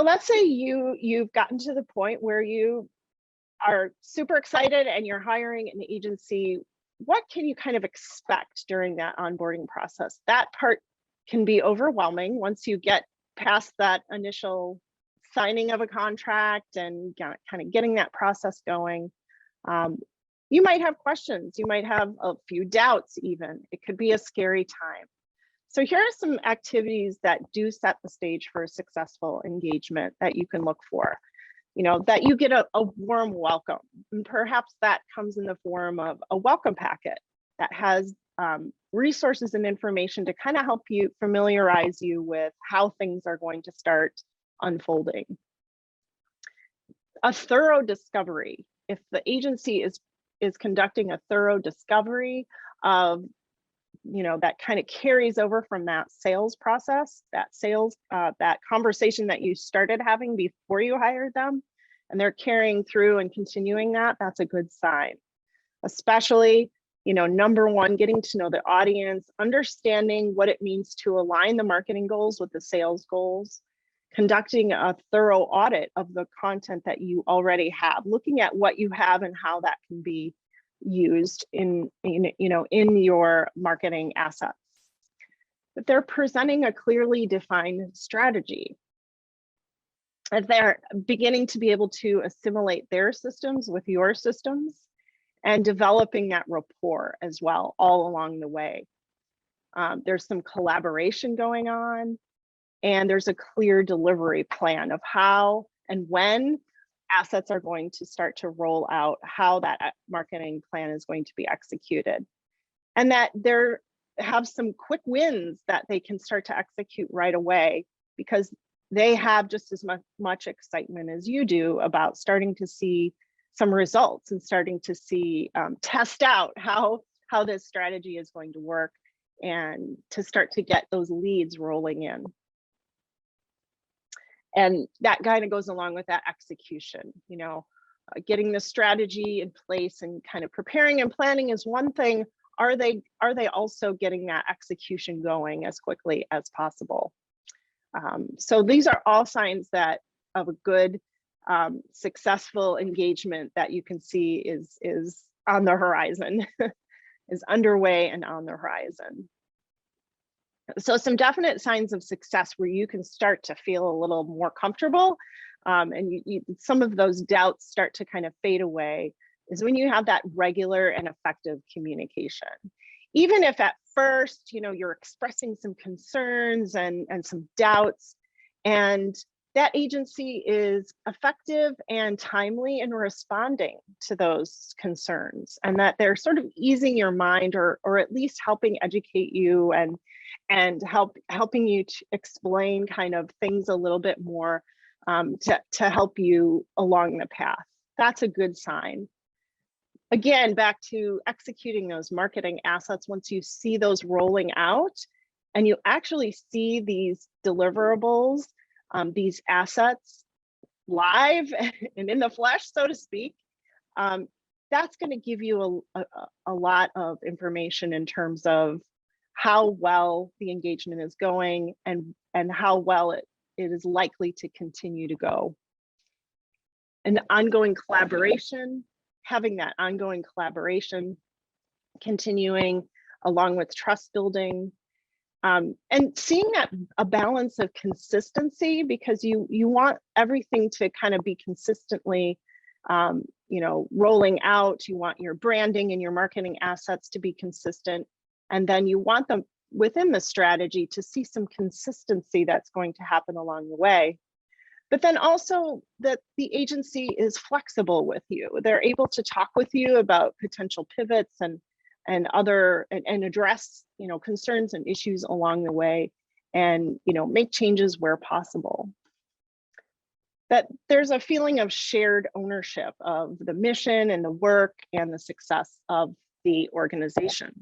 So let's say you've gotten to the point where you are super excited and you're hiring an agency. What can you kind of expect during that onboarding process? That part can be overwhelming once you get past that initial signing of a contract and kind of getting that process going. You might have questions, you might have a few doubts even. It could be a scary time. So here are some activities that do set the stage for a successful engagement that you can look for. That you get a warm welcome. And perhaps that comes in the form of a welcome packet that has resources and information to kind of help you familiarize you with how things are going to start unfolding. A thorough discovery. If the agency is conducting a thorough discovery of, that kind of carries over from that sales process, that conversation that you started having before you hired them, and they're carrying through and continuing that's a good sign. Especially, number one, getting to know the audience, understanding what it means to align the marketing goals with the sales goals, conducting a thorough audit of the content that you already have, looking at what you have and how that can be used in your marketing assets. But they're presenting a clearly defined strategy. As they're beginning to be able to assimilate their systems with your systems and developing that rapport as well, all along the way. There's some collaboration going on, and there's a clear delivery plan of how and when assets are going to start to roll out, how that marketing plan is going to be executed, and that there have some quick wins that they can start to execute right away, because they have just as much excitement as you do about starting to see some results and starting to see test out how this strategy is going to work, and to start to get those leads rolling in. And that kind of goes along with that execution. Getting the strategy in place and kind of preparing and planning is one thing. Are they also getting that execution going as quickly as possible? So these are all signs of a good, successful engagement that you can see is on the horizon, is underway and on the horizon. So some definite signs of success where you can start to feel a little more comfortable, and some of those doubts start to kind of fade away, is when you have that regular and effective communication. Even if at first, you're expressing some concerns and some doubts, and that agency is effective and timely in responding to those concerns, and that they're sort of easing your mind, or at least helping educate you and helping you to explain kind of things a little bit more, to help you along the path. That's a good sign. Again, back to executing those marketing assets. Once you see those rolling out and you actually see these deliverables, these assets live and in the flesh, so to speak, that's going to give you a lot of information in terms of how well the engagement is going, and how well it is likely to continue to go. And ongoing collaboration, having that ongoing collaboration continuing along with trust building, and seeing that a balance of consistency, because you want everything to kind of be consistently rolling out. You want your branding and your marketing assets to be consistent, and then you want them within the strategy to see some consistency that's going to happen along the way. But then also that the agency is flexible with you. They're able to talk with you about potential pivots and address concerns and issues along the way, and make changes where possible. That there's a feeling of shared ownership of the mission and the work and the success of the organization.